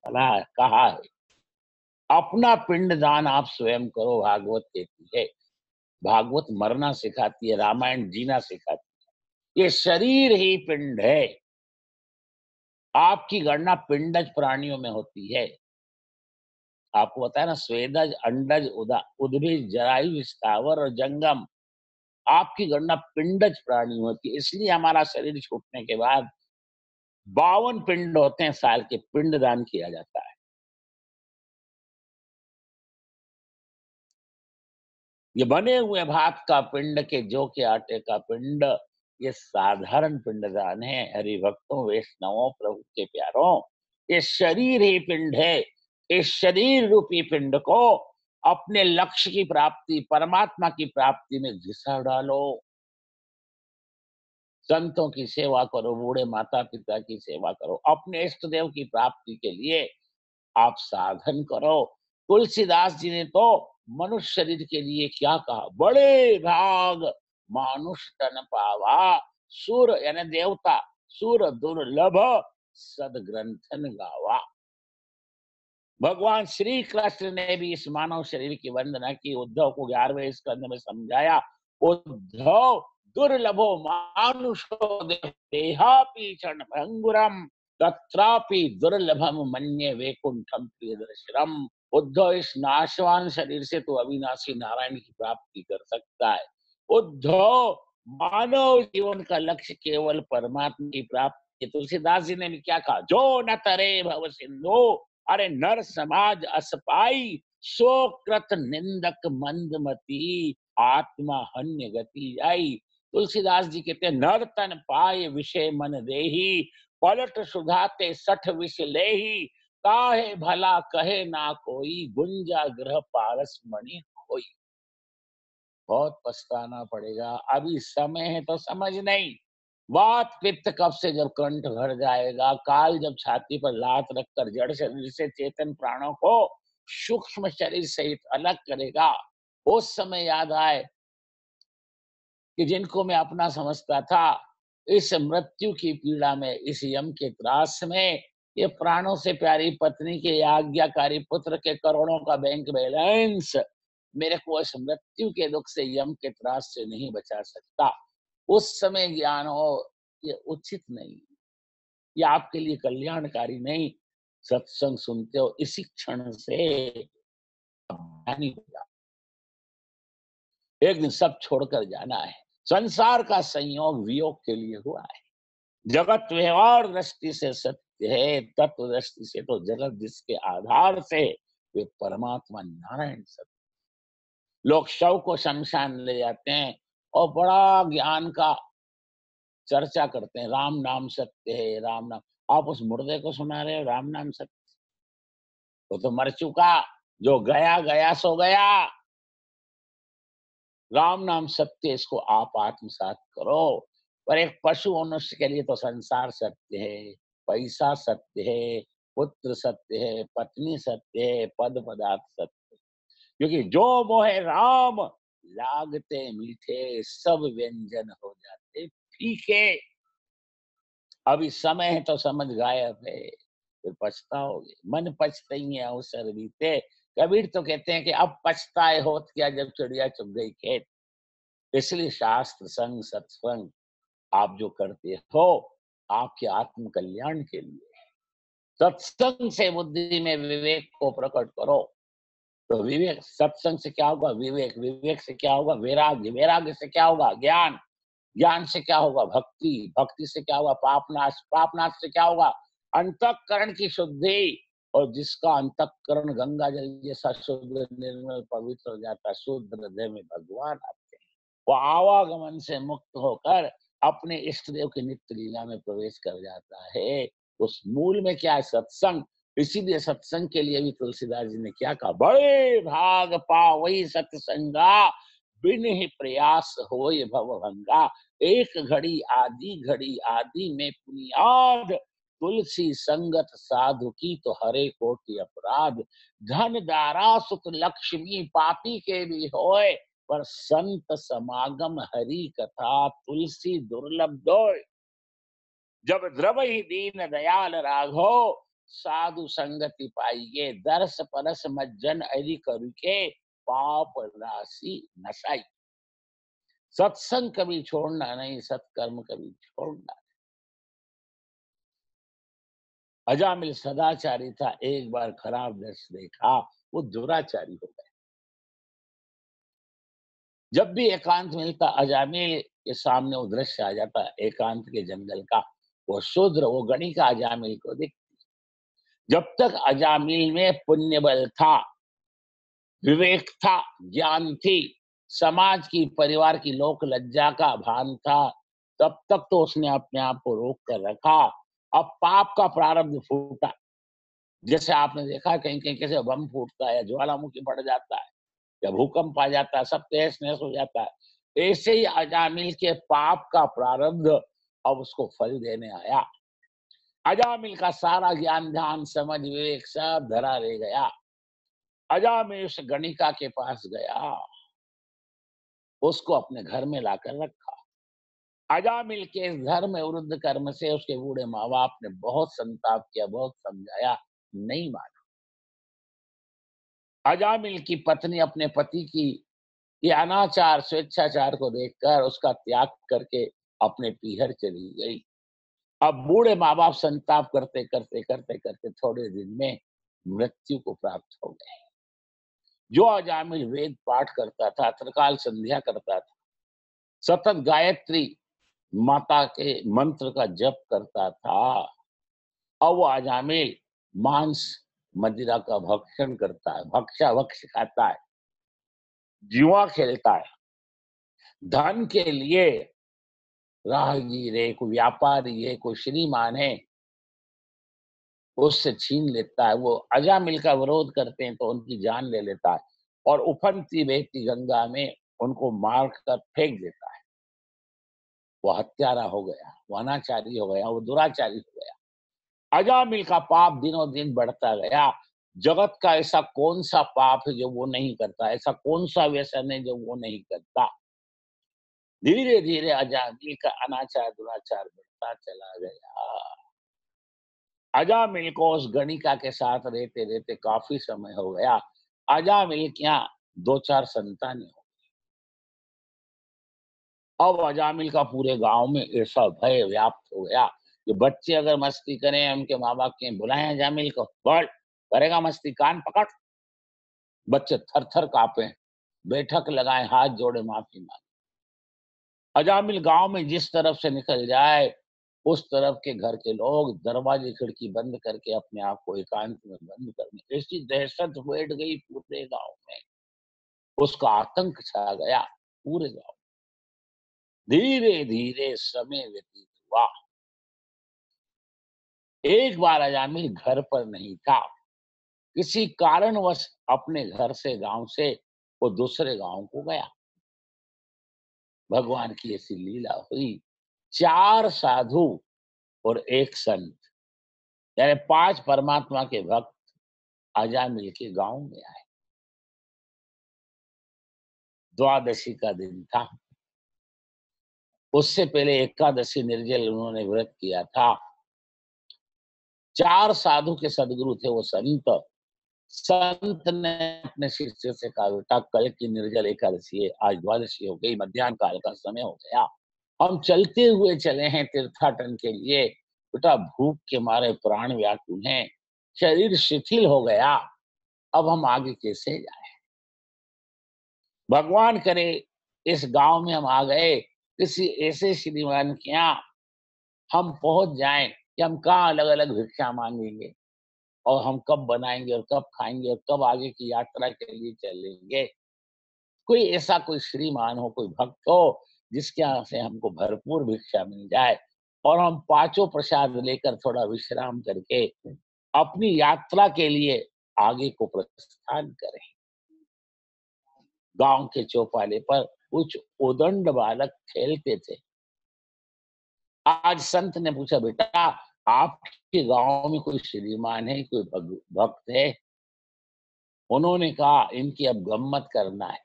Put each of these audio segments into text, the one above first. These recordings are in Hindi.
कहा है, अपना पिंडदान आप स्वयं करो, भागवत कहती है। भागवत मरना सिखाती है, रामायण जीना सिखाती है। ये शरीर ही पिंड है। आपकी गणना पिंडज प्राणियों में होती है। आपको पता है ना, स्वेदज, अंडज, उद्भिज, जरायु, स्थावर और जंगम। आपकी गणना पिंडज प्राणी होती है। इसलिए हमारा शरीर छूटने के बाद 52 पिंड होते हैं साल के, पिंड दान किया जाता है। ये बने हुए भात का पिंड के जौ के आटे का पिंड, ये साधारण पिंडदान है। हरि भक्तों, वैष्णवों, प्रभु के प्यारों, ये शरीर ही पिंड है। इस शरीर रूपी पिंड को अपने लक्ष्य की प्राप्ति, परमात्मा की प्राप्ति में घिसा डालो। संतों की सेवा करो, बूढ़े माता पिता की सेवा करो, अपने इष्ट देव की प्राप्ति के लिए आप साधन करो। तुलसीदास जी ने तो मनुष्य शरीर के लिए क्या कहा, बड़े भाग मानुष तन पावा, सुर यानी देवता, सुर दुर्लभ सदग्रंथन गावा। भगवान श्री कृष्ण ने भी इस मानव शरीर की वंदना की। उद्धव को 11वें स्कंद में समझाया, उद्धव दुर्लभो मानुषो देहापि क्षण भंगुरम तत्रापि दुर्लभम मन्ये वैकुंठम प्रियदर्शनम। उद्धव, इस नाशवान शरीर से तो अविनाशी नारायण की प्राप्ति कर सकता है। उद्धव, मानव जीवन का लक्ष्य केवल परमात्मा की प्राप्ति। तुलसीदास जी ने भी क्या कहा, जो न तरे भव सिंधु, अरे नर समाज असपाई, सो कृत निंदक मंदमती, आत्मा हन्य गति आई। तुलसीदास जी कहते हैं, नर तन पाए विषय मन देही, पलट सुधाते सठ विष लेही, काहे भला कहे ना कोई, गुंजा ग्रह पारस मणि खोई। बहुत पछताना पड़ेगा, अभी समय है तो समझ नहीं। वात पित्त कफ से जब कंठ भर जाएगा, काल जब छाती पर लात रखकर जड़ शरीर से चेतन प्राणों को सूक्ष्म शरीर सहित अलग करेगा, उस समय याद आए कि जिनको मैं अपना समझता था, इस मृत्यु की पीड़ा में, इस यम के त्रास में, ये प्राणों से प्यारी पत्नी के आज्ञाकारी पुत्र के करोड़ों का बैंक बैलेंस मेरे को इस मृत्यु के दुख से, यम के त्रास से नहीं बचा सकता। उस समय ज्ञान हो, ये उचित नहीं, ये आपके लिए कल्याणकारी नहीं। सत्संग सुनते हो, इसी क्षण से ज्ञानी हो जाओ। एक दिन सब छोड़कर जाना है। संसार का संयोग वियोग के लिए हुआ है। जगत व्यवहार दृष्टि से सत्य है, तत्व दृष्टि से तो जगत जिसके आधार से वे परमात्मा नारायण सत्य। लोग शव को शमशान ले जाते हैं और बड़ा ज्ञान का चर्चा करते हैं, राम नाम सत्य है, राम नाम। आप उस मुर्दे को सुना रहे हो राम नाम सत्य? वो तो मर चुका, जो गया गया सो गया। राम नाम सत्य, इसको आप आत्मसात करो। पर एक पशु मनुष्य के लिए तो संसार सत्य है, पैसा सत्य है, पुत्र सत्य है, पत्नी सत्य है, पद पदार्थ सत्य है। क्योंकि जो मोहे राम, लागते मीठे सब व्यंजन हो जाते फीके। अभी समय है तो समझ गायब है, फिर पछताओगे। मन पछतई है अवसर बीते। कबीर तो कहते हैं कि अब पछताए होत क्या, जब चिड़िया चुग गई खेत। इसलिए शास्त्र संग सत्संग आप जो करते हो, आपके आत्म कल्याण के लिए। सत्संग से बुद्धि में विवेक को प्रकट करो, तो विवेक, सत्संग से क्या होगा, विवेक, विवेक से क्या होगा, वैराग्य, वैराग्य से क्या होगा, ज्ञान, ज्ञान से क्या होगा, भक्ति, भक्ति से क्या होगा, पापनाश, पापनाश से क्या होगा, अंतःकरण की शुद्धि। और जिसका अंतःकरण गंगा जल जैसा शुद्ध, निर्मल, पवित्र हो जाता है, शुद्ध हृदय में भगवान आते हैं। वो आवागमन से मुक्त होकर अपने इष्ट देव की नित्य लीला में प्रवेश कर जाता है। उस मूल में क्या है, सत्संग। इसीलिए सत्संग के लिए भी तुलसीदास जी ने क्या कहा, बड़े भाग पावई सत्संगा, बिन ही प्रयास होय भवभंगा। एक घड़ी आदि में पुनियाद, तुलसी संगत साधु की तो हरे कोटि अपराध। धन दारा सुख लक्ष्मी पापी के भी होए, पर संत समागम हरि कथा तुलसी दुर्लभ दोय। जब द्रवहि दीन दयाल राघो, साधु संगति पाइए, दर्श परस मज्जन अरि करुके, पाप राशि नसाई। सत्संग कभी छोड़ना नहीं, सत्कर्म कभी छोड़ना। अजामिल सदाचारी था, एक बार खराब दृश्य देखा, वो दुराचारी हो गया। जब भी एकांत मिलता, अजामिल के सामने वो दृश्य आ जाता, एकांत के जंगल का, वो शूद्र, वो गणिका अजामिल को देख। जब तक अजामिल में पुण्य बल था, विवेक था, ज्ञान थी, समाज की, परिवार की लोक लज्जा का भान था, तब तक तो उसने अपने आप को रोक कर रखा। अब पाप का प्रारब्ध फूटा, जैसे आपने देखा कहीं कहीं कैसे बम फूटता है, या ज्वालामुखी बढ़ जाता है, या भूकंप आ जाता है, सब तहस नहस हो जाता है। ऐसे ही अजामिल के पाप का प्रारब्ध अब उसको फल देने आया। अजामिल का सारा ज्ञान ध्यान समझ विवेक सब धरा रह गया। अजामिल उस गणिका के पास गया, उसको अपने घर में लाकर रखा। अजामिल के इस धर्म विरुद्ध कर्म से उसके बूढ़े माँ बाप ने बहुत संताप किया, बहुत समझाया, नहीं माना। अजामिल की पत्नी अपने पति की ये अनाचार स्वेच्छाचार को देखकर उसका त्याग करके अपने पीहर चली गई। अब बूढ़े माँ बाप संताप करते करते करते करते थोड़े दिन में मृत्यु को प्राप्त हो गए। जो अजामिल वेद पाठ करता था, त्रिकाल संध्या करता था, सतत गायत्री माता के मंत्र का जप करता था, अब वो अजामिल मांस मदिरा का भक्षण करता है, भक्षा भक्ष खाता है, जुआ खेलता है, धन के लिए राहगीर है, कोई व्यापारी है, कोई श्रीमान है, उससे छीन लेता है। वो अजामिल का विरोध करते हैं तो उनकी जान ले लेता है, और उफनती बहती गंगा में उनको मार कर फेंक देता है। वो हत्यारा हो गया, वो अनाचारी हो गया, वो दुराचारी हो गया। अजामिल का पाप दिनों दिन बढ़ता गया। जगत का ऐसा कौन सा पाप है जो वो नहीं करता, ऐसा कौन सा व्यसन है जो वो नहीं करता। धीरे धीरे अजामिल का अनाचार दुराचार बढ़ता चला गया। अजामिल को उस गणिका के साथ रहते रहते काफी समय हो गया। अजामिल के यहाँ दो चार संतानें हो। अब अजामिल का पूरे गांव में ऐसा भय व्याप्त हो गया कि बच्चे अगर मस्ती करें, उनके माँ बाप के बुलाएं अजामिल को, बोल करेगा मस्ती, कान पकड़। बच्चे थर थर कांपे, बैठक लगाए, हाथ जोड़े, माफी मांगे। अजामिल गांव में जिस तरफ से निकल जाए, उस तरफ के घर के लोग दरवाजे खिड़की बंद करके अपने आप को एकांत में बंद करने, ऐसी दहशत बैठ गई पूरे गांव में। उसका आतंक छा गया पूरे गांव। धीरे धीरे समय व्यतीत हुआ। एक बार अजामिल घर पर नहीं था, किसी कारणवश अपने घर से, गांव से वो दूसरे गांव को गया। भगवान की ऐसी लीला हुई, चार साधु और एक संत, यानी पांच परमात्मा के भक्त अजामिल के गांव में आए। द्वादशी का दिन था, उससे पहले एकादशी निर्जल उन्होंने व्रत किया था। चार साधु के सदगुरु थे वो संत। संत ने अपने शिष्य से कहा, बेटा कल की निर्जल एकादशी है, आज द्वादशी हो गई, मध्याह्न काल का समय हो गया, हम चलते हुए चले हैं तीर्थाटन के लिए, बेटा भूख के मारे प्राण व्याकुल हैं, शरीर शिथिल हो गया, अब हम आगे कैसे जाए। भगवान करे इस गांव में हम आ गए, किसी ऐसे श्रीमान के यहाँ हम पहुंच जाएं कि हम कहाँ अलग अलग भिक्षा मांगेंगे, और हम कब बनाएंगे और कब खाएंगे और कब आगे की यात्रा के लिए चलेंगे। कोई ऐसा कोई श्रीमान हो, कोई भक्त हो, जिसके यहाँ से हमको भरपूर भिक्षा मिल जाए, और हम पांचों प्रसाद लेकर थोड़ा विश्राम करके अपनी यात्रा के लिए आगे को प्रस्थान करें। गांव के चौपाले पर कुछ उदंड बालक खेलते थे। आज संत ने पूछा, बेटा आपके गांव में कोई श्रीमान है, कोई भक्त है? उन्होंने कहा, इनकी अब गम्मत करना है।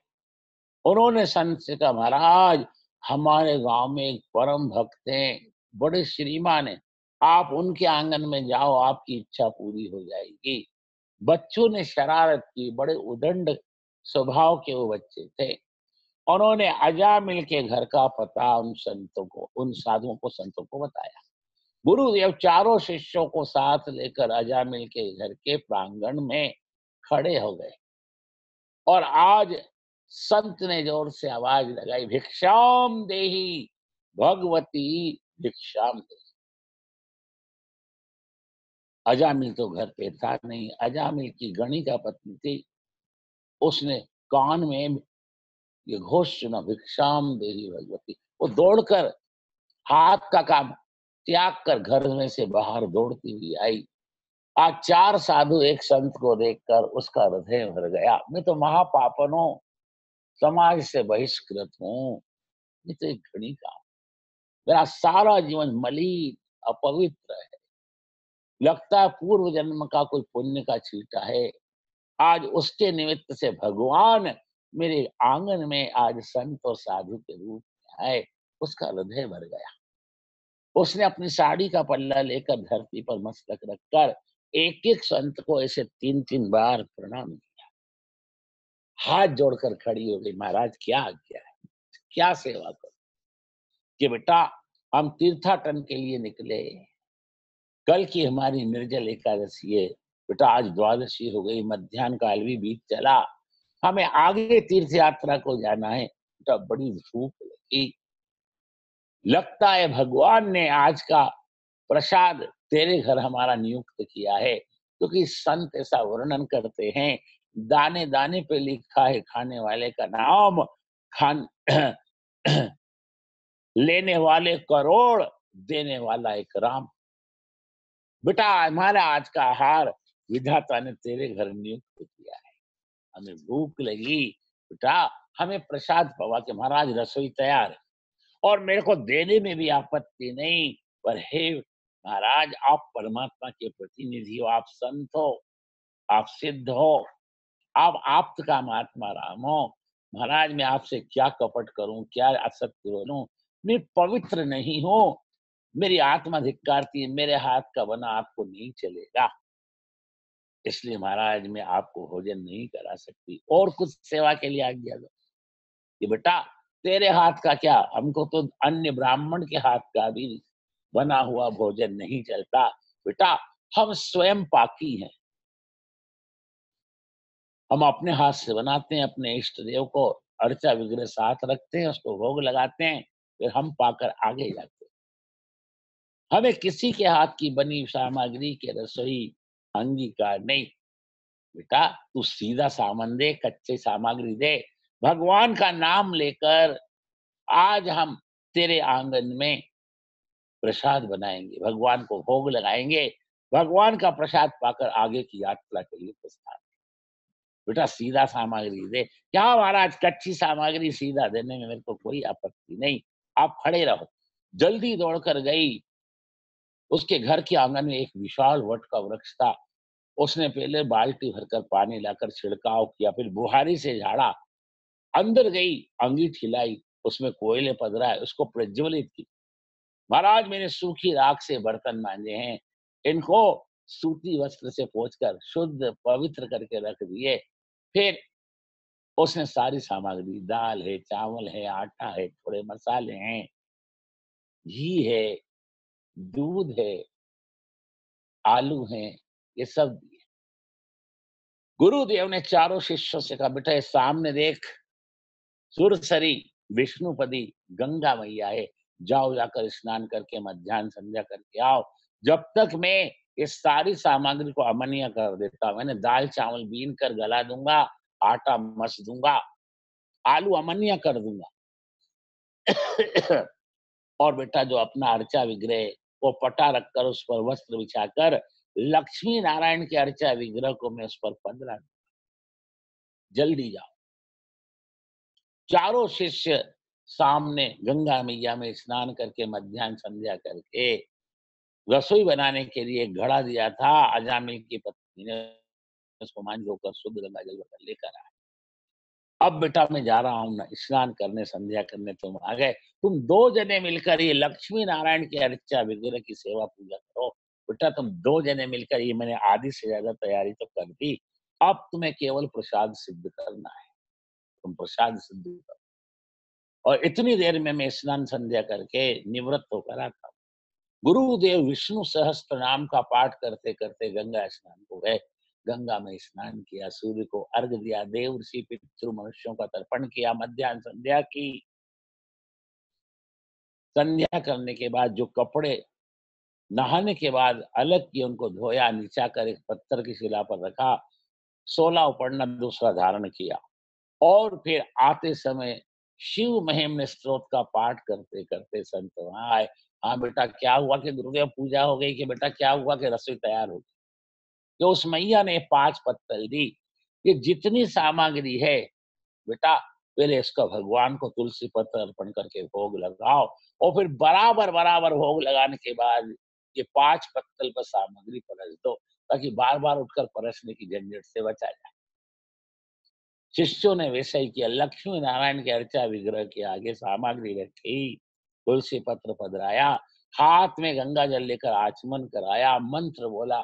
उन्होंने संत से कहा, महाराज हमारे गांव में एक परम भक्त हैं, बड़े श्रीमान हैं, आप उनके आंगन में जाओ, आपकी इच्छा पूरी हो जाएगी। बच्चों ने शरारत की, बड़े उदंड स्वभाव के वो बच्चे थे। उन्होंने अजामिल के घर का पता उन संतों को, उन साधुओं को, संतों को बताया। गुरुदेव चारों शिष्यों को साथ लेकर अजामिल के घर के प्रांगण में खड़े हो गए और आज संत ने जोर से आवाज लगाई, भिक्षाम देहि भगवती भिक्षाम देहि। अजामिल तो घर पे था नहीं, अजामिल की गणिका पत्नी थी। उसने कान में ये घोष सुना, भिक्षाम देहि भगवती। वो दौड़कर हाथ का काम त्याग कर घर में से बाहर दौड़ती हुई आई। आज चार साधु एक संत को देखकर उसका हृदय भर गया। मैं तो महापापनो, समाज से बहिष्कृत हूँ। ये तो एक घड़ी का, मेरा सारा जीवन मलिन अपवित्र है। लगता है पूर्व जन्म का कोई पुण्य का छींटा है। आज उसके निमित्त से भगवान मेरे आंगन में आज संत और साधु के रूप में आए। उसका हृदय भर गया। उसने अपनी साड़ी का पल्ला लेकर धरती पर मस्तक रखकर एक एक संत को ऐसे तीन तीन बार प्रणाम किया। हाथ जोड़कर खड़ी हो गई, महाराज क्या आज्ञा है, क्या सेवा करूं? कि बेटा हम तीर्थाटन के लिए निकले, कल की हमारी निर्जल एकादशी है। बेटा आज द्वादशी हो गई, मध्याह्न काल भी बीत चला, हमें आगे तीर्थ यात्रा को जाना है। बेटा बड़ी भूख लगी, लगता है भगवान ने आज का प्रसाद तेरे घर हमारा नियुक्त किया है। क्योंकि संत ऐसा वर्णन करते हैं, दाने दाने पे लिखा है खाने वाले का नाम, खान लेने वाले करोड़, देने वाला एक राम। बेटा हमारा आज का आहार विधाता ने तेरे घर नियुक्त किया है। हमें भूख लगी, बेटा हमें प्रसाद पवा के महाराज रसोई तैयार है और मेरे को देने में भी आपत्ति नहीं। पर हे महाराज, आप परमात्मा के प्रतिनिधि हो, आप संत हो, आप सिद्ध हो, आप आप्त का महात्मा राम हो। महाराज मैं आपसे क्या कपट करूं, क्या असत्य बोलूं? मैं पवित्र नहीं हूं, मेरी आत्मा धिक्कारती है, मेरे हाथ का बना आपको नहीं चलेगा। इसलिए महाराज मैं आपको भोजन नहीं करा सकती, और कुछ सेवा के लिए आज्ञा दो। कि बेटा तेरे हाथ का क्या, हमको तो अन्य ब्राह्मण के हाथ का भी बना हुआ भोजन नहीं चलता। बेटा हम स्वयं पाकी हैं, हम अपने हाथ से बनाते हैं, अपने इष्ट देव को अर्चा विग्रह साथ रखते हैं, उसको भोग लगाते हैं, फिर हम पाकर आगे जाते हैं। हमें किसी के हाथ की बनी सामग्री के रसोई अंगीकार नहीं। बेटा तू सीधा सामान दे, कच्चे सामग्री दे, भगवान का नाम लेकर आज हम तेरे आंगन में प्रसाद बनाएंगे, भगवान को भोग लगाएंगे, भगवान का प्रसाद पाकर आगे की यात्रा के लिए प्रस्थान। बेटा सीधा सामग्री दे। क्या महाराज, कच्ची सामग्री सीधा देने में मेरे को कोई आपत्ति नहीं, आप खड़े रहो। जल्दी दौड़कर गई। उसके घर के आंगन में एक विशाल वट का वृक्ष था। उसने पहले बाल्टी भरकर पानी लाकर छिड़काव किया, फिर बुहारी से झाड़ा, अंदर गई, अंगीठी लाई, उसमें कोयले पधरा है, उसको प्रज्वलित की। महाराज मैंने सूखी राख से बर्तन मांजे हैं, इनको सूती वस्त्र से पोंछकर शुद्ध पवित्र करके रख दिए। फिर उसने सारी सामग्री, दाल है, चावल है, आटा है, थोड़े मसाले हैं, घी है, दूध है, आलू हैं, ये सब दिए। गुरुदेव ने चारों शिष्यों से कहा, बेटा ये सामने देख, सुरसरी विष्णुपदी गंगा मैया है, जाओ जाकर स्नान करके मध्याह्न संध्या करके आओ। जब तक मैं ये सारी सामग्री को अमनिया कर देता हूं, मैंने दाल चावल बीन कर गला दूंगा, आटा मस दूंगा, आलू अमनिया कर दूंगा। और बेटा जो अपना अर्चा विग्रह वो पटा रखकर उस पर वस्त्र बिछाकर लक्ष्मी नारायण के अर्चा विग्रह को मैं उस पर पधरा, जल्दी जाओ। चारों शिष्य सामने गंगा मैया में स्नान करके मध्याह्न संध्या करके रसोई बनाने के लिए एक घड़ा दिया था, अजामिल की पत्नी ने उसको मान धोकर शुद्ध गंगा जल भरकर लेकर आए। अब बेटा मैं जा रहा हूँ ना स्नान करने, संध्या करने, तुम आ गए। तुम 2 जने मिलकर ये लक्ष्मी नारायण की अर्चा विग्रह की सेवा पूजा करो। बेटा तुम 2 जने मिलकर ये मैंने आधी से ज़्यादा तैयारी तो कर दी। अब तुम्हें केवल प्रसाद सिद्ध करना है। तुम प्रसाद सिद्ध करो। और इतनी देर में मैं स्नान संध्या करके निवृत्त होकर आता हूँ। गुरुदेव विष्णु सहस्त्र नाम का पाठ करते-करते गंगा स्नान को गए। गंगा में स्नान किया, सूर्य को अर्घ दिया, देव ऋषि पितृ मनुष्यों का तर्पण किया, मध्याह्न संध्या की। संध्या करने के बाद जो कपड़े नहाने के बाद अलग किए उनको धोया, नीचा कर एक पत्थर की शिला पर रखा, 16 उपरना दूसरा धारण किया और फिर आते समय शिव महिम्न स्तोत्र का पाठ करते-करते संत वहाँ आए। हाँ बेटा क्या हुआ कि गुरुदेव पूजा हो गई कि बेटा क्या हुआ कि रसोई तैयार हो गई। तो उस मैया ने 5 पत्तल दी, ये जितनी सामग्री है बेटा पहले इसका भगवान को तुलसी पत्र अर्पण करके भोग लगाओ और फिर बराबर भोग लगाने के बाद ये 5 पत्तल पर सामग्री परस दो ताकि बार-बार उठकर परसने की झंझट से बचा जाए। शिष्यों ने वैसा ही किया। लक्ष्मी नारायण के अर्चा विग्रह के आगे सामग्री रखी, तुलसी पत्र पधराया, हाथ में गंगा जल लेकर आचमन कराया, मंत्र बोला,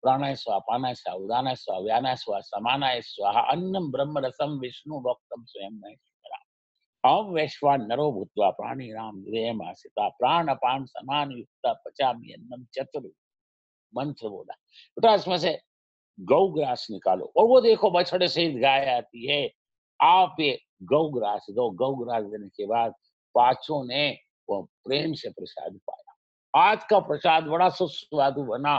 प्राणाय स्वाहा, अपानाय स्वाहा, उदानाय स्वाहा, व्यानाय स्वाहा, समानाय स्वाहा, अन्नम ब्रह्म रसम विष्णु भोक्तम स्वयं महेश्वरा। अहम वैश्वान नरो भूत्वा प्राणिनाम हृदयमासिता प्राण अपान समान युक्ता पचामि अन्नम चतुर्। मंत्र बोला। बेटा इसमें से गौ ग्रास निकालो और वो देखो बछड़े सहित गाय आती है। आप ये गौ ग्रास दो। गौ ग्रास देने के बाद पांचों ने वो प्रेम से प्रसाद पाया। आज का प्रसाद बड़ा सुस्वादु बना,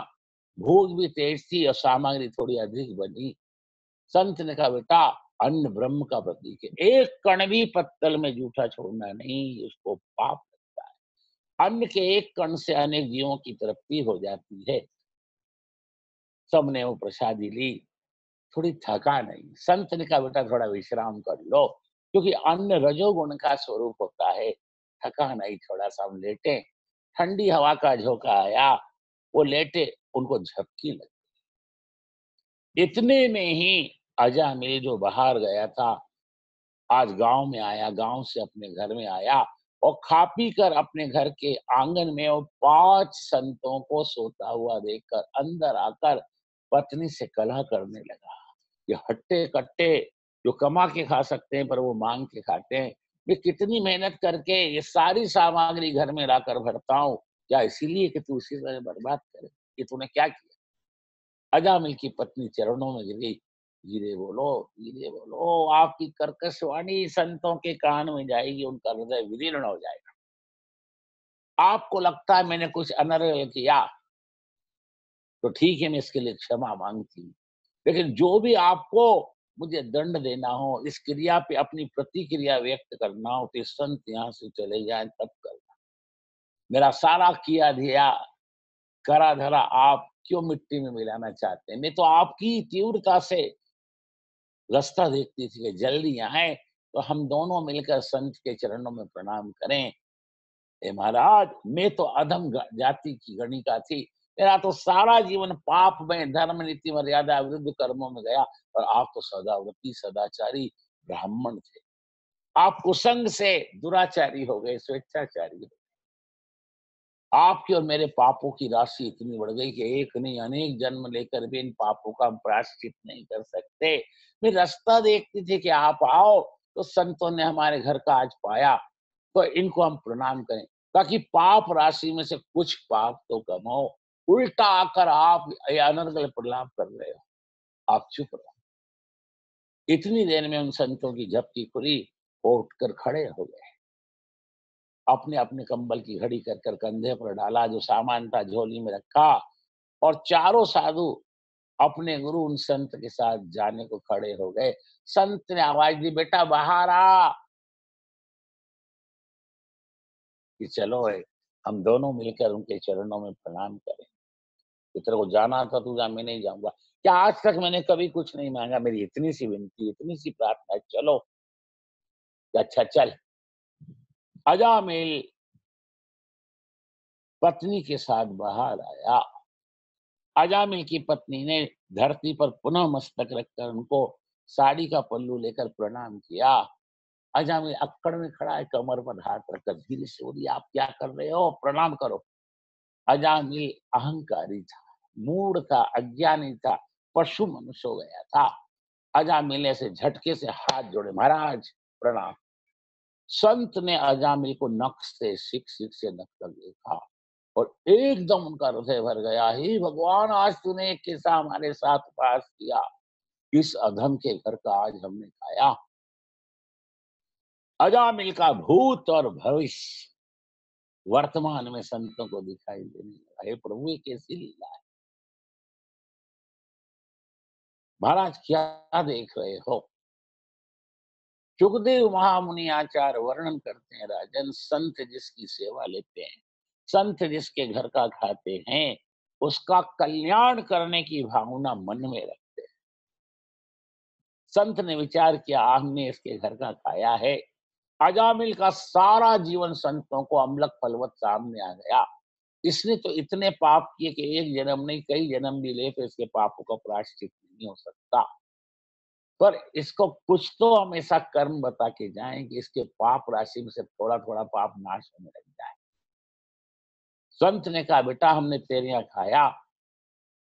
भूख भी तेज थी और सामग्री थोड़ी अधिक बनी। संत ने कहा बेटा अन्न ब्रह्म का प्रतीक है, एक कण भी पत्तल में जूठा छोड़ना नहीं, उसको पाप लगता है। अन्न के एक कण से अनेक जीवों की तृप्ति हो जाती है। सबने वो प्रसादी ली, थोड़ी थका नहीं। संत ने कहा बेटा थोड़ा विश्राम कर लो क्योंकि अन्न रजोगुण का स्वरूप होता है। थका नहीं, थोड़ा सा हम लेटे। ठंडी हवा का झोंका आया, वो लेटे, उनको झपकी लगी। इतने में ही अजामिल जो बाहर गया था आज गांव में आया, गांव से अपने घर में आया और खा पी कर अपने घर के आंगन में वो 5 संतों को सोता हुआ देखकर अंदर आकर पत्नी से कलह करने लगा। ये हट्टे-कट्टे जो कमा के खा सकते हैं पर वो माँग के खाते हैं। मैं कितनी मेहनत करके ये सारी सामग्री घर में लाकर भरता हूँ, क्या इसीलिए कि तू इसी तरह बर्बाद करे? ये तूने क्या किया? अजामिल की पत्नी चरणों में गिर गई। धीरे बोलो, आपकी कर्कश वाणी संतों के कान में जाएगी, उनका हृदय विदीर्ण हो जाएगा। आपको लगता है मैंने कुछ अनर्गल किया, तो ठीक है मैं इसके लिए क्षमा माँगती हूँ। लेकिन जो भी आपको मुझे दंड देना हो, इस क्रिया पे अपनी प्रतिक्रिया व्यक्त करना हो, तो संत यहाँ से चले जाएँ तब करना। मेरा सारा किया-धिया, करा-धरा आप क्यों मिट्टी में मिलाना चाहते हैं? मैं तो आपकी तीव्रता से रास्ता देखती थी कि जल्दी आएँ, तो हम दोनों मिलकर संत के चरणों में प्रणाम करें। हे महाराज, मैं तो अधम जाति की गणिका थी। मेरा तो सारा जीवन पाप में, धर्म, नीति, मर्यादा, विरुद्ध कर्मों में गया और आप तो सदाव्रती, सदाचारी ब्राह्मण थे। आप कुसंग से दुराचारी हो गए, स्वेच्छाचारी हो गए। आपके और मेरे पापों की राशि इतनी बढ़ गई कि एक नहीं अनेक जन्म लेकर भी इन पापों का हम प्रायश्चित नहीं कर सकते। मैं रास्ता देखती थी कि आप आओ, तो संतों ने हमारे घर का आज पाया, तो इनको हम प्रणाम करें, ताकि पाप राशि में से कुछ पाप तो कम हो। उल्टा आकर आप ये अनर्गल प्रलाप कर रहे हो, आप चुप रहो। इतनी देर में उन संतों की झपकी खुली, वो उठकर खड़े हो गए। अपने-अपने कंबल की घड़ी कर कंधे पर डाला, जो सामान था झोली में रखा और चारों साधु अपने गुरु उन संत के साथ जाने को खड़े हो गए। संत ने आवाज दी, बेटा बाहर आ, कि चलो हम दोनों मिलकर उनके चरणों में प्रणाम करें। कि तेरे को जाना था तू जा, मैं नहीं जाऊँगा। क्या आज तक मैंने कभी कुछ नहीं माँगा, मेरी इतनी सी विनती, इतनी सी प्रार्थना है, चलो। अच्छा चल। अजामिल पत्नी के साथ बाहर आया। अजामिल की पत्नी ने धरती पर पुनः मस्तक रखकर उनको साड़ी का पल्लू लेकर प्रणाम किया। अजामिल अक्कड़ में खड़ा है, कमर पर हाथ रखकर धीरे से बोली, आप क्या कर रहे हो, प्रणाम करो। अजामिल अहंकारी था, मूढ़ था, अज्ञानी था, पशु मनुष्य हो गया था। अजामिल ने से झटके से हाथ जोड़े, महाराज प्रणाम। संत ने अजामिल को नख से सिक से नख तक देखा और एकदम उनका हृदय भर गया, हे भगवान, आज तूने एक किस्सा हमारे साथ पास किया, इस अधम के घर का आज हमने खाया। अजामिल का भूत और भविष्य वर्तमान में संतों को दिखाई देने लगा। हे प्रभु, ये कैसी लीला है। महाराज क्या देख रहे हो। सुखदेव महामुनि आचार्य वर्णन करते हैं, राजन, संत जिसकी सेवा लेते हैं, संत जिसके घर का खाते हैं, उसका कल्याण करने की भावना मन में रखते हैं। संत ने विचार किया, हमने इसके घर का खाया है। अजामिल का सारा जीवन संतों को अम्लक फलवत सामने आ गया। इसने तो इतने पाप किए कि एक जन्म नहीं, कई जन्म भी ले तो इसके पापों का प्रायश्चित नहीं हो सकता। पर इसको कुछ तो हम ऐसा कर्म बता के जाएं कि इसके पाप राशि में से थोड़ा थोड़ा पाप नाश होने लग जाए। संत ने कहा, बेटा हमने तेरे यहाँ खाया,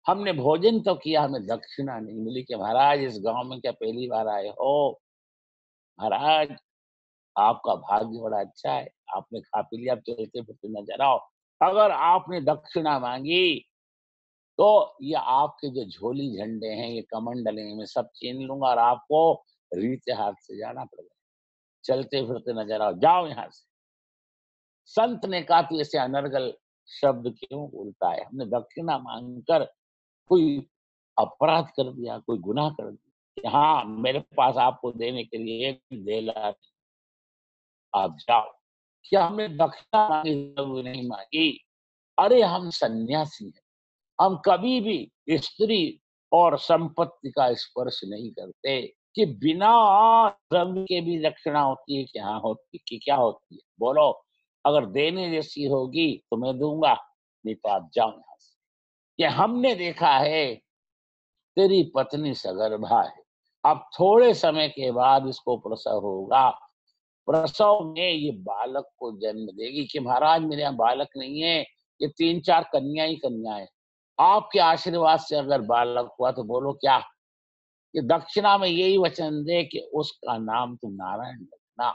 हमने भोजन तो किया, हमें दक्षिणा नहीं मिली। कि महाराज, इस गांव में क्या पहली बार आए हो। महाराज, आपका भाग्य बड़ा अच्छा है, आपने खा पी लिया, अब चलते फिरते नजर आओ। अगर आपने दक्षिणा मांगी तो ये आपके जो झोली झंडे हैं, ये कमंडल हैं, मैं सब छीन लूंगा और आपको रीते हाथ से जाना पड़ेगा। चलते फिरते नजर आओ, जाओ यहाँ से। संत ने कहा, तू ऐसे अनर्गल शब्द क्यों बोलता है। हमने दक्षिणा मांगकर कोई अपराध कर दिया, कोई गुनाह कर दिया। कि हाँ, मेरे पास आपको देने के लिए एक देला, आप जाओ। क्या हमने दक्षिणा मांगी, जरूर नहीं मांगी। अरे हम सन्यासी हैं, हम कभी भी स्त्री और संपत्ति का स्पर्श नहीं करते। कि बिना द्रव्य के भी दक्षिणा होती है, क्या होती, कि क्या होती है, बोलो। अगर देने जैसी होगी तो मैं दूंगा, नहीं तो आप जाओ यहाँ से। कि हमने देखा है, तेरी पत्नी सगर्भा है, अब थोड़े समय के बाद इसको प्रसव होगा। प्रसव में ये बालक को जन्म देगी। कि महाराज, मेरे यहाँ बालक नहीं है, ये 3-4 कन्या ही कन्या है। आपके आशीर्वाद से अगर बालक हुआ तो बोलो क्या। ये दक्षिणा में यही वचन दे कि उसका नाम तुम नारायण रखना।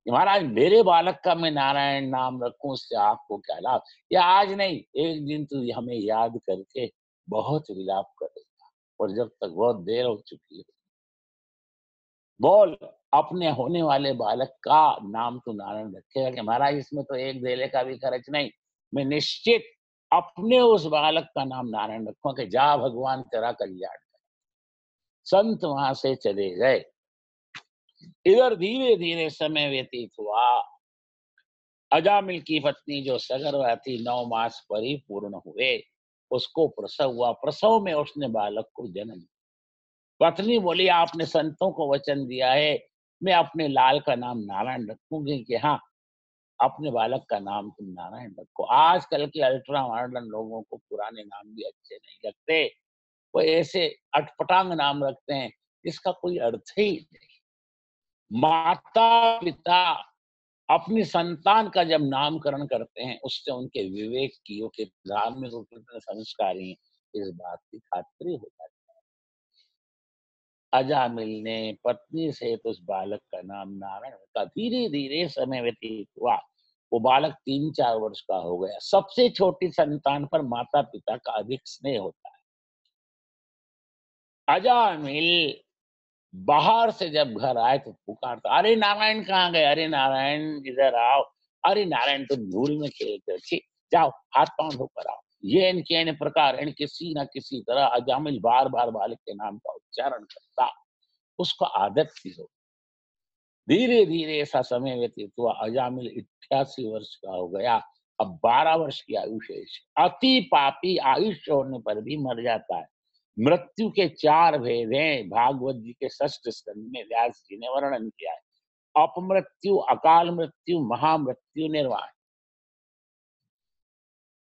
कि महाराज, मेरे बालक का मैं नारायण नाम रखूं, उससे आपको क्या लाभ। ये आज नहीं, एक दिन तू हमें याद करके बहुत विलाप करेगा, और जब तक बहुत देर हो चुकी है, बोल, अपने होने वाले बालक का नाम तो नारायण रखेगा। कि महाराज, इसमें तो एक धेले का भी खर्च नहीं, मैं निश्चित अपने उस बालक का नाम नारायण रखूंगा। कि जा भगवान, तेरा कल्याण करे। संत वहां से चले गए। इधर धीरे धीरे समय व्यतीत हुआ। अजामिल की पत्नी जो सगर्भा थी, 9 मास परिपूर्ण हुए, उसको प्रसव हुआ। प्रसव में उसने बालक को जन्म दिया। पत्नी बोली, आपने संतों को वचन दिया है, मैं अपने लाल का नाम नारायण रखूंगी। कि हाँ, अपने बालक का नाम तुम नारायण रखो। आजकल के अल्ट्रा मॉडर्न लोगों को पुराने नाम भी अच्छे नहीं लगते, वो ऐसे अटपटांग नाम रखते हैं जिसका कोई अर्थ ही नहीं। माता पिता अपनी संतान का जब नामकरण करते हैं, उससे उनके विवेक की, उनके धार्मिक रूप से संस्कारी हैं, इस बात की खातिरी हो जाती है। अजामिल ने पत्नी सहित उस बालक का नाम नारायण रखा। धीरे धीरे समय व्यतीत हुआ। वो बालक 3-4 वर्ष का हो गया। सबसे छोटी संतान पर माता पिता का अधिक स्नेह होता है। अजामिल बाहर से जब घर आए तो पुकारता, अरे नारायण कहाँ गए, अरे नारायण इधर आओ, अरे नारायण तुम धूल में खेलते हो, छी, जाओ हाथ पांव धोकर आओ। ये इनके इन प्रकार इन किसी न किसी तरह अजामिल बार बार बालक के नाम का उच्चारण करता। उसको आदत थी। हो धीरे धीरे ऐसा समय व्यतीत हुआ। अजामिल 88 वर्ष का हो गया। अब 12 वर्ष की आयु शेष। अति पापी आयुष्य होने पर भी मर जाता है। मृत्यु के 4 भेद हैं, भागवत जी के 6ठ स्कंद में व्यास जी ने वर्णन किया है। अपमृत्यु, अकाल मृत्यु, महामृत्यु, निर्वाण।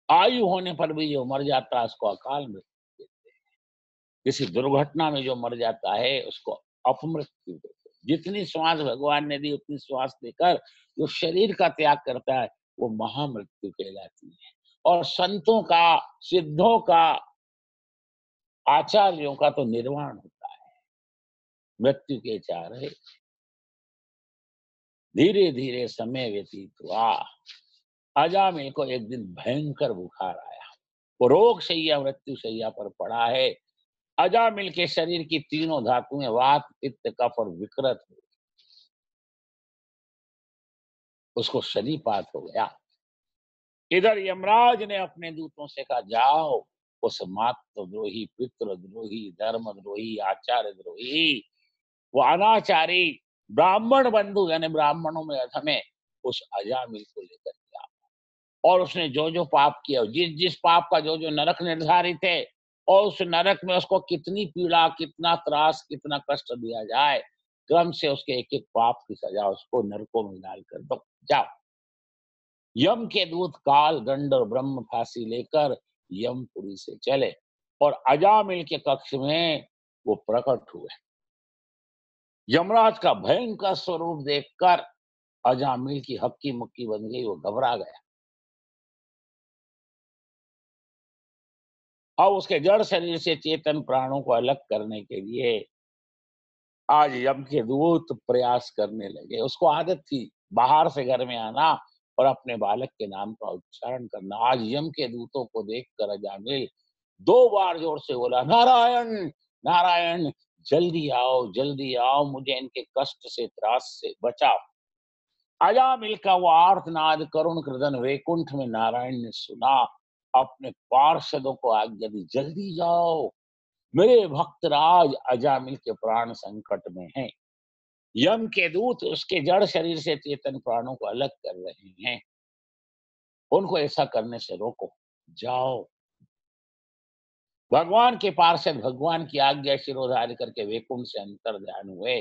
आयु होने पर भी जो मर जाता है उसको अकाल मृत्यु कहते हैं। किसी दुर्घटना में जो मर जाता है उसको अपमृत्यु देते। जितनी श्वास भगवान ने दी उतनी श्वास देकर जो शरीर का त्याग करता है वो महामृत्यु कहलाती है। और संतों का, सिद्धों का, आचार्यों का तो निर्वाण होता है। मृत्यु के चारे धीरे धीरे समय व्यतीत हुआ। अजामिल को एक दिन भयंकर बुखार आया। वो रोग शैया, मृत्यु शैया पर पड़ा है। अजामिल के शरीर की तीनों धातुएं वात, पित्त, कफ और विकृत हो, उसको शनीपात हो गया। इधर यमराज ने अपने दूतों से कहा, जाओ उस मातृद्रोही, पितृद्रोही, धर्मद्रोही, आचार्य द्रोही, वो अनाचारी ब्राह्मण बंधु यानी ब्राह्मणों में अधम है, उस अजामिल को लेकर के आओ। और उसने जो जो पाप किया, जिस जिस पाप का जो जो नरक निर्धारित है, और उस नरक में उसको कितनी पीड़ा, कितना त्रास, कितना कष्ट दिया जाए, क्रम से उसके एक एक पाप की सजा उसको नरकों में डाल कर दो। जाओ। यम के दूत काल, दंड और ब्रह्म फांसी लेकर यमपुरी से चले और अजामिल के कक्ष में वो प्रकट हुए। यमराज का भयंकर स्वरूप देखकर अजामिल की हक्की मुक्की बन गई, वो घबरा गया। अब उसके जड़ शरीर से चेतन प्राणों को अलग करने के लिए आज यम के दूत प्रयास करने लगे। उसको आदत थी बाहर से घर में आना और अपने बालक के नाम का उच्चारण करना। आज यम के दूतों को देखकर अजामिल 2 बार जोर से बोला, नारायण नारायण, जल्दी आओ, मुझे इनके कष्ट से, त्रास से बचाओ। अजामिल का वो आर्तनाद करुण क्रदन वैकुंठ में नारायण ने सुना। अपने पार्षदों को आज्ञा दी, जल्दी जाओ, मेरे भक्त राज अजामिल के प्राण संकट में हैं। यम के दूत उसके जड़ शरीर से चेतन प्राणों को अलग कर रहे हैं, उनको ऐसा करने से रोको, जाओ। भगवान के पार्षद भगवान की आज्ञा शिरोधार्य करके वैकुंठ से अंतर ध्यान हुए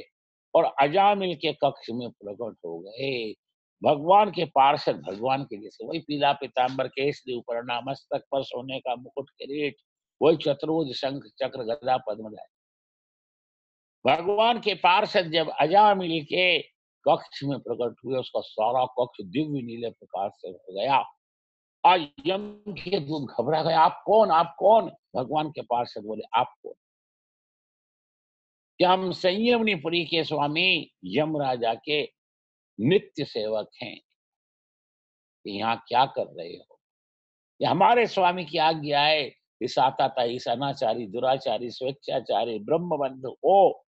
और अजामिल के कक्ष में प्रकट हो गए। भगवान के पार्षद भगवान के जैसे, वही पीला पीताम्बर, केसरी उपरना, मस्तक पर सोने का मुकुट, किरीट, वही चतुर्भुज, शंख चक्र गदा पद्मधारी। भगवान के पार्षद जब अजामिल के कक्ष में प्रकट हुए, उसका सारा कक्ष दिव्य नीले प्रकाश से भर गया। आज यम के दूत घबरा गए, आप कौन, आप कौन? भगवान के पार्षद बोले, आप कौन? कि हम संयमनीपुरी के स्वामी यम राजा के नित्य सेवक हैं। कि यहाँ क्या कर रहे हो? ये हमारे स्वामी की आज्ञा है। इस आताताई, इस अनाचारी, दुराचारी, स्वेच्छाचारी ब्रह्म बंधु को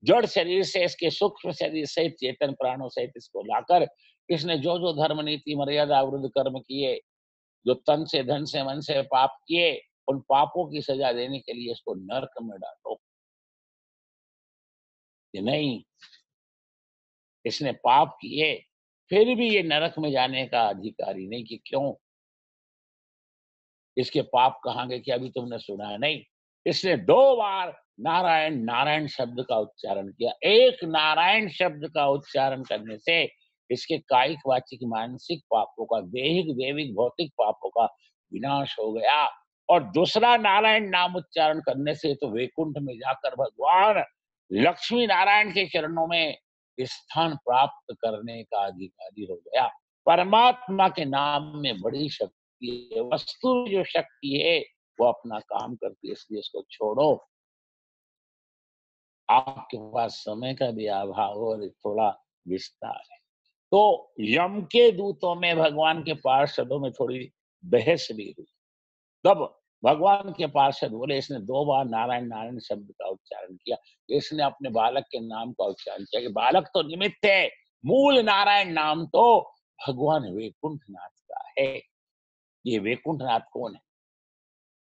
जड़ शरीर से, इसके सूक्ष्म शरीर सहित चेतन प्राणों सहित इसको लाकर, इसने जो जो धर्म नीति मर्यादा विरुद्ध कर्म किए, जो तन से, धन से, मन से पाप किए, उन पापों की सजा देने के लिए इसको नरक में डालो। कि नहीं, इसने पाप किए फिर भी ये नरक में जाने का अधिकारी नहीं। कि क्यों? इसके पाप कहाँ गए कि अभी तुमने सुना है? नहीं, इसने 2 बार नारायण नारायण शब्द का उच्चारण किया। एक नारायण शब्द का उच्चारण करने से इसके कायिक, वाचिक, मानसिक पापों का, देहिक, देविक, भौतिक पापों का विनाश हो गया। और दूसरा नारायण नाम उच्चारण करने से तो वैकुंठ में जाकर भगवान लक्ष्मी नारायण के चरणों में स्थान प्राप्त करने का अधिकारी हो गया। परमात्मा के नाम में बड़ी शक्ति है। वस्तु जो शक्ति है वो अपना काम करती है, इसलिए इसको छोड़ो। आपके पास समय का भी अभाव और थोड़ा विस्तार है। तो यम के दूतों में, भगवान के पार्षदों में थोड़ी बहस भी हुई। तब भगवान के पार्षद बोले, इसने 2 बार नारायण नारायण शब्द का उच्चारण किया, इसने अपने बालक के नाम का उच्चारण किया। कि बालक तो निमित्त है, मूल नारायण नाम तो भगवान वैकुंठनाथ का है। ये वैकुंठनाथ कौन है?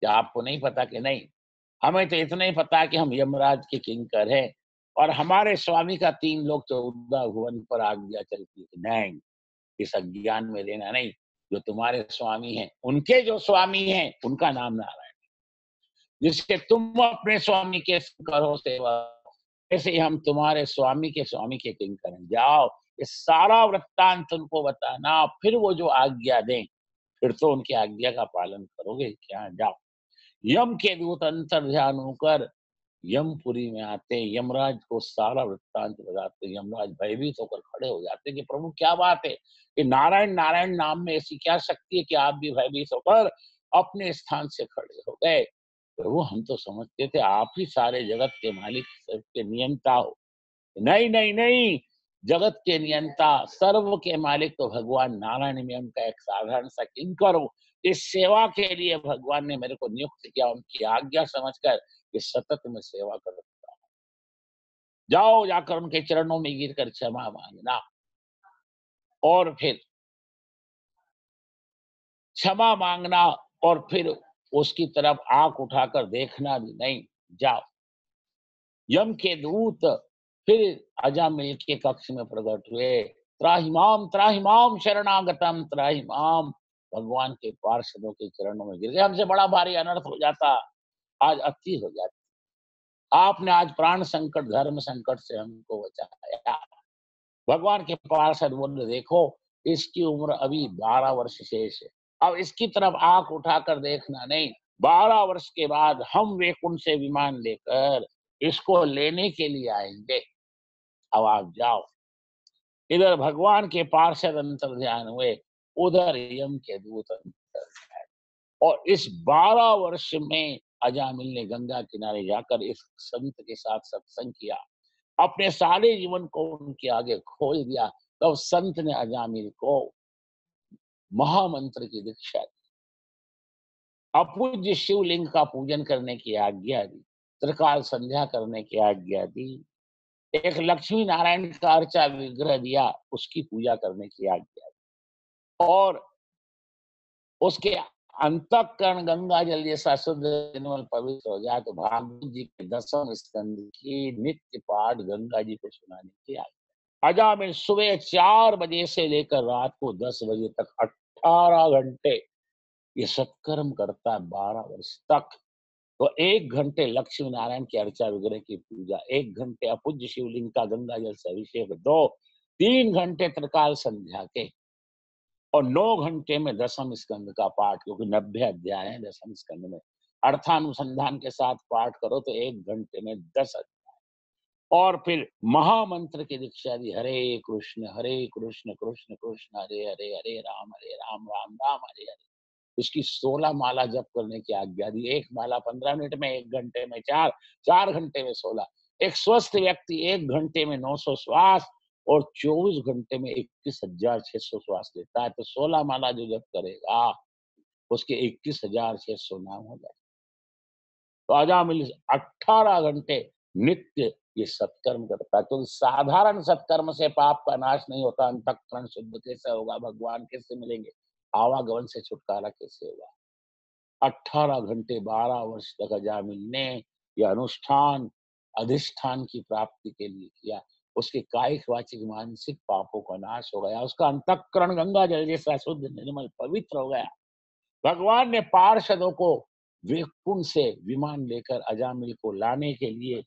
क्या आपको नहीं पता? कि नहीं, हमें तो इतना ही पता है कि हम यमराज के किंकर हैं और हमारे स्वामी का 3 लोक 14 भुवन पर आज्ञा चलती है। नहीं, इस अज्ञान में लेना नहीं। जो तुम्हारे स्वामी हैं, उनके जो स्वामी हैं, उनका नाम नारायण। जिसके तुम अपने स्वामी के करो सेवा, ऐसे ही हम तुम्हारे स्वामी के किंकर हैं। जाओ, ये सारा वृत्तांत उनको बताना, फिर वो जो आज्ञा दें, फिर तो उनकी आज्ञा का पालन करोगे क्या? जाओ। यम के दूत अंतर ध्यान होकर यमपुरी में आते, यमराज को सारा वृत्तांत बताते, यमराज भयभीत होकर खड़े हो जाते कि प्रभु क्या बात है, कि नारायण नारायण नाम में ऐसी क्या शक्ति है कि आप भी भयभीत होकर अपने स्थान से खड़े हो गए। प्रभु हम तो समझते थे आप ही सारे जगत के मालिक, सबके नियंता हो। नहीं नहीं नहीं, जगत के नियंता, सर्व के मालिक तो भगवान नारायण में उनका एक साधारण सा किंकर हूँ। इस सेवा के लिए भगवान ने मेरे को नियुक्त किया, उनकी आज्ञा समझकर कि सतत में सेवा करता हूँ। जाओ जाकर उनके चरणों में गिरकर क्षमा मांगना, और फिर क्षमा मांगना, और फिर उसकी तरफ आंख उठाकर देखना भी नहीं। जाओ। यम के दूत फिर अजामिल के कक्ष में प्रकट हुए। त्राहिमाम शरणागतम त्राहिमाम। भगवान के पार्षदों के चरणों में गिर गए। हमसे बड़ा भारी अनर्थ हो जाता, आज अति हो जाती। आपने आज प्राण संकट, धर्म संकट से हमको बचाया। भगवान के पार्षद बोले, देखो इसकी उम्र अभी 12 वर्ष शेष है, अब इसकी तरफ आंख उठाकर देखना नहीं। 12 वर्ष के बाद हम वैकुंठ से विमान लेकर इसको लेने के लिए आएंगे। अब आप जाओ। इधर भगवान के पार्षद अंतर ध्यान हुए, उधर यम के दूत अंतर ध्यान। और इस 12 वर्ष में अजामिल ने गंगा किनारे जाकर इस संत के साथ सत्संग किया, अपने सारे जीवन को उनके आगे खोल दिया। तब संत ने अजामिल को महामंत्र की दीक्षा दी, अपूज्य शिवलिंग का पूजन करने की आज्ञा दी, त्रिकाल संध्या करने की आज्ञा दी, एक लक्ष्मी नारायण का अर्चा विग्रह दिया, उसकी पूजा करने की आज्ञा दी, और उसके अंतःकरण गंगा जल जैसा शुद्ध निर्मल पवित्र हो जाए तो भागवत जी के 10वें स्कंद की नित्य पाठ गंगा जी को सुनाने की आज्ञा। अजामिल सुबह 4 बजे से लेकर रात को 10 बजे तक 18 घंटे ये सत्कर्म करता है, 12 वर्ष तक। तो 1 घंटे लक्ष्मी नारायण की अर्चा विग्रह की पूजा, 1 घंटे अपूज्य शिवलिंग का गंगा जल से अभिषेक, 3 घंटे त्रिकाल संध्या के, और 9 घंटे में 10वें स्कंद का पाठ, क्योंकि 90 अध्याय है 10वें स्कंद में। अर्थानुसंधान के साथ पाठ करो तो 1 घंटे में 10 अध्याय। और फिर महामंत्र की दीक्षा दी, हरे कृष्ण कृष्ण कृष्ण हरे हरे, हरे राम राम राम हरे हरे। इसकी 16 माला जप करने की आज्ञा दी। 1 माला 15 मिनट में, 1 घंटे में 4, 4 घंटे में 16। एक स्वस्थ व्यक्ति 1 घंटे में 900 श्वास और 24 घंटे में 21,600 श्वास लेता है। तो 16 माला जो जप करेगा उसके 21,600 नाम हो जाए। तो अजामिल 18 घंटे नित्य ये सत्कर्म करता है। तो साधारण सत्कर्म से पाप का नाश नहीं होता। अंतःकरण शुद्ध कैसे होगा, भगवान कैसे मिलेंगे, आवागमन से छुटकारा कैसे होगा। 18 घंटे 12 वर्ष तक अजामिल ने यह अनुष्ठान अधिष्ठान की प्राप्ति के लिए किया। उसके कायिक वाचिक मानसिक पापों का नाश हो गया, उसका अंतःकरण गंगा जल जैसा शुद्ध निर्मल पवित्र हो गया। भगवान ने पार्षदों को वैकुंठ से विमान लेकर अजामिल को लाने के लिए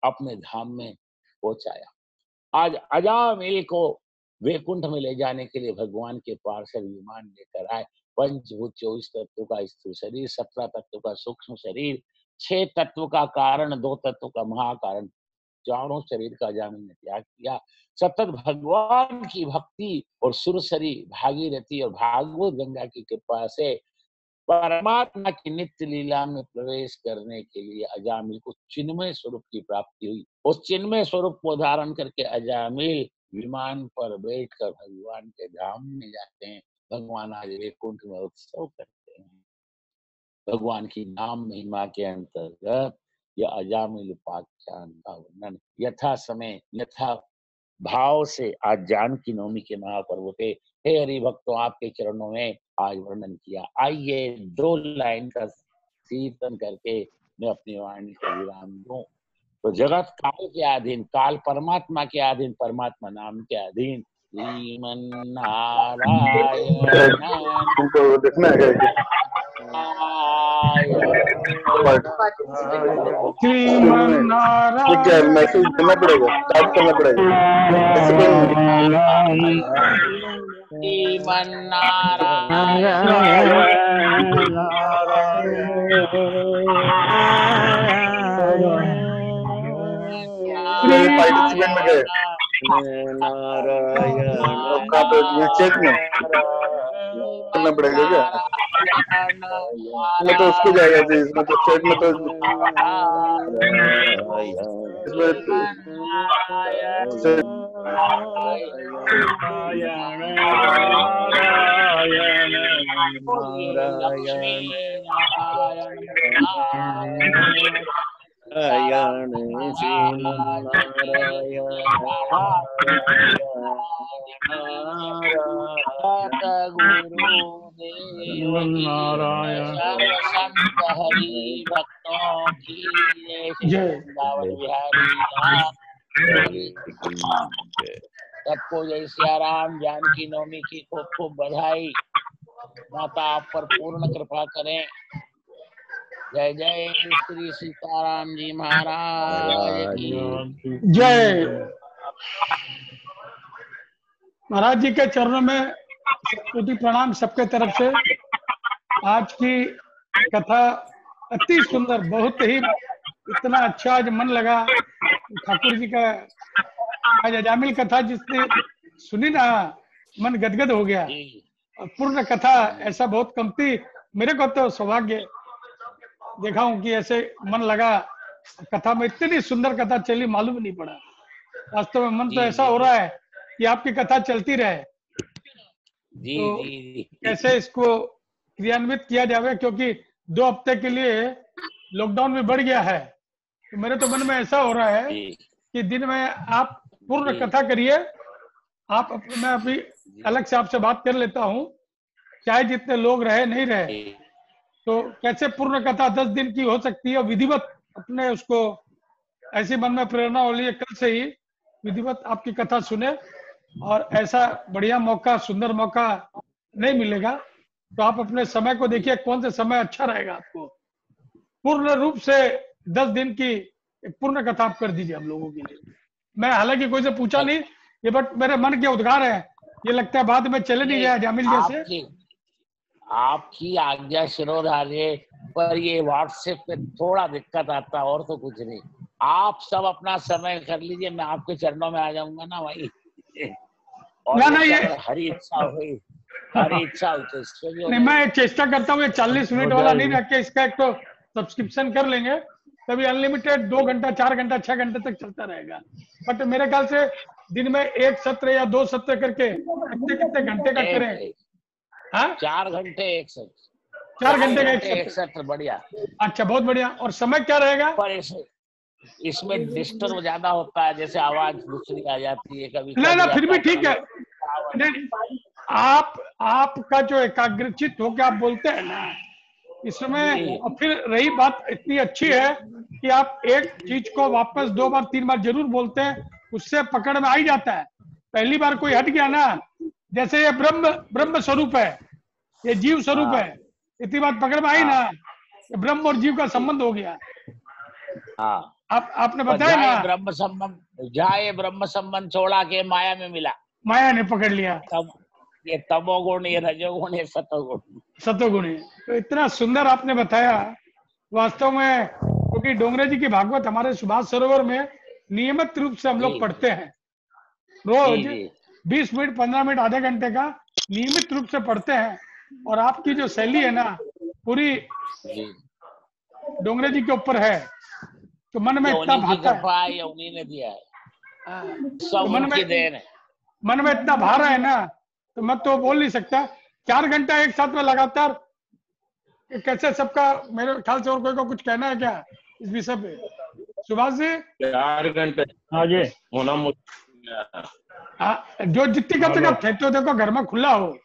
अपने धाम में पहुंचाया। आज अजामिल को वैकुंठ में ले जाने के लिए भगवान के पार्षद विमान लेकर आए। पंचभूत 24 तत्व का स्थूल शरीर, 17 तत्व का सूक्ष्म शरीर, 6 तत्व का कारण, 2 तत्व का महाकारण, चारों शरीर का अजामिल ने त्याग किया। सतत भगवान की भक्ति और सुरसरी भागीरथी और भागवत गंगा की कृपा से परमात्मा की नित्य लीला में प्रवेश करने के लिए अजामिल को चिन्मय स्वरूप की प्राप्ति हुई। उस चिन्मय स्वरूप को धारण करके अजामिल विमान पर बैठकर भगवान के धाम में जाते हैं। भगवान आज वैकुंठ में उत्सव करते हैं। भगवान की नाम महिमा के अंतर्गत यह अजामिल उपाख्यान का वर्णन यथा समय यथा भाव से आज जानकी नवमी के महापर्व पे हे हरि भक्तों आपके चरणों में आज वर्णन किया। आइए 2 लाइन का कीर्तन करके मैं अपनी वाणी को विराम दूं। तो जगत काल के अधीन, काल परमात्मा के अधीन, परमात्मा नाम के अधीन, श्रीमन नारायण तुमको देखना है क्या मैसेज देना पड़ेगा, टाइप करना पड़ेगा, ऐसे करेंगे। श्रीमन नारायण नारायण पार्टिसिपेंट में गए नारायण और कहाँ पे विलचेक में करना पड़ेगा क्या? इसमें तो उसको जाएगा जी, इसमें तो चेक में तो सर्व संत हरि भक्तों की जय। सबको जय सियाराम। जानकी नवमी की खूब खूब बधाई। माता आप पर पूर्ण कृपा करें। जय जय श्री सीताराम जी महाराज की जय। महाराज जी के चरणों में कोटि प्रणाम सबके तरफ से। आज की कथा अति सुंदर, बहुत ही इतना अच्छा आज मन लगा। ठाकुर जी का आज अजामिल कथा जिसने सुनी ना, मन गदगद हो गया। और पूर्ण कथा ऐसा बहुत कम थी। मेरे को तो सौभाग्य देखा हूं कि ऐसे मन लगा। कथा में इतनी सुंदर कथा चली, मालूम नहीं पड़ा। वास्तव में मन तो ऐसा हो रहा है कि आपकी कथा चलती रहे। तो कैसे इसको क्रियान्वित किया जावे, क्योंकि 2 हफ्ते के लिए लॉकडाउन भी बढ़ गया है। तो मेरे तो मन में ऐसा हो रहा है कि दिन में आप पूर्ण कथा करिए। मैं अभी अलग से आपसे बात कर लेता हूँ, चाहे जितने लोग रहे नहीं रहे, तो कैसे पूर्ण कथा 10 दिन की हो सकती है। विधिवत अपने उसको ऐसी मन में प्रेरणा हो रही है, कल से ही विधिवत आपकी कथा सुने। और ऐसा बढ़िया मौका, सुंदर मौका नहीं मिलेगा। तो आप अपने समय को देखिए, कौन सा समय अच्छा रहेगा आपको। पूर्ण रूप से 10 दिन की एक पूर्ण कथा आप कर दीजिए हम लोगों के लिए। मैं हालांकि कोई से पूछा नहीं, ये बट मेरे मन के उद्गार है। ये लगता है बाद में चले नहीं जाए जामिल जैसे। आपकी आज्ञा शिरोधार्य, पर ये व्हाट्सएप पे थोड़ा दिक्कत आता है, और तो कुछ नहीं। आप सब अपना समय कर लीजिए, मैं आपके चरणों में आ जाऊंगा ना भाई। और ना ये हरी इच्छा हुई, हरी इच्छा हुई तो इससे भी नहीं, मैं चेष्टा करता हूँ 40 मिनट वाला नहीं रख के इसका एक तो सब्सक्रिप्शन कर लेंगे, तभी अनलिमिटेड 2 घंटा 4 घंटा 6 घंटे तक चलता रहेगा। बट मेरे ख्याल से दिन में 1 सत्र या 2 सत्र करके कितने घंटे का करें? हाँ, 4 घंटे 1 सत्र, 4 घंटे का एक सत्र। बढ़िया, अच्छा, बहुत बढ़िया। और समय क्या रहेगा? पर इसमें डिस्टर्ब ज्यादा होता है, जैसे आवाज दूसरी आ जाती है कभी। ना फिर भी ठीक है। आपका जो एकाग्रचित होकर आप बोलते हैं ना, इसमें। और फिर रही बात इतनी अच्छी है कि आप एक चीज को वापस 2 बार 3 बार जरूर बोलते हैं, उससे पकड़ में आ ही जाता है। पहली बार कोई हट गया ना, जैसे ये ब्रह्म स्वरूप है, ये जीव स्वरूप है, इतनी बात पकड़ में आई ना, ब्रह्म और जीव का संबंध हो गया। आपने बताया ना, ब्रह्म संबंध छोड़ा के माया में मिला, माया ने पकड़ लिया। ये तमोगुण, ये रजोगुण, ये सतोगुण है। तो इतना सुंदर आपने बताया वास्तव में। क्योंकि डोंगरे जी की भागवत हमारे सुभाष सरोवर में नियमित रूप से हम लोग पढ़ते हैं, रोज 20 मिनट 15 मिनट आधे घंटे का नियमित रूप से पढ़ते हैं। और आपकी जो शैली है ना, पूरी डोंगरे जी के ऊपर है। तो मन में इतना भाता है, उन्हीं ने दिया है, तो मन में इतना भार है ना, तो मैं तो बोल नहीं सकता। 4 घंटा एक साथ में लगातार कैसे सबका, मेरे ख्याल से और कोई को कुछ कहना है क्या इस विषय पे? सुभाष जी, 4 घंटे होना जो जितनी कब तक थे, तो देखो घर में खुला हो,